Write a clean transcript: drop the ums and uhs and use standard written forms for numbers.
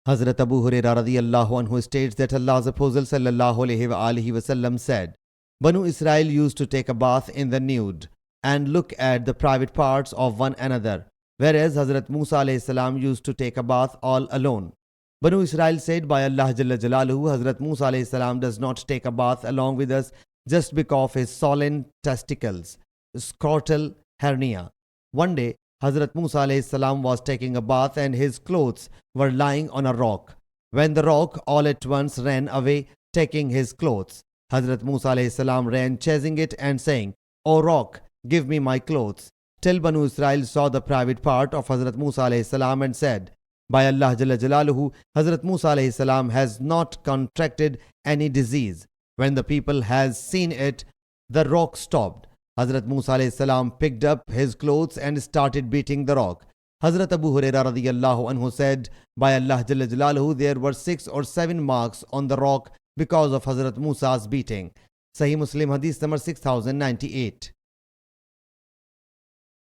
Hazrat Abu Hurairah radiyallahu anhu states that Allah's Apostle sallallahu alaihi wasallam said, Banu Israel used to take a bath in the nude and look at the private parts of one another, whereas Hazrat Musa alayhi salam used to take a bath all alone. Banu Israel said, by Allah Jalla Jalaluhu, Hazrat Musa alayhi salam does not take a bath along with us just because of his swollen testicles, scrotal hernia. One day, Hazrat Musa alayhi salam was taking a bath and his clothes were lying on a rock. When the rock all at once ran away, taking his clothes, Hazrat Musa alayhi salam ran chasing it and saying, O rock, give me my clothes. Till Banu Israel saw the private part of Hazrat Musa alayhi salam and said, by Allah Jalla Jalaluhu, Hazrat Musa alayhi salam has not contracted any disease. When the people has seen it, the rock stopped. Hazrat Musa alayhi salam picked up his clothes and started beating the rock. Hazrat Abu Hurairah radiyallahu anhu said, by Allah Jalla Jalaluhu, there were 6 or 7 marks on the rock because of Hazrat Musa's beating. Sahih Muslim Hadees number 6098.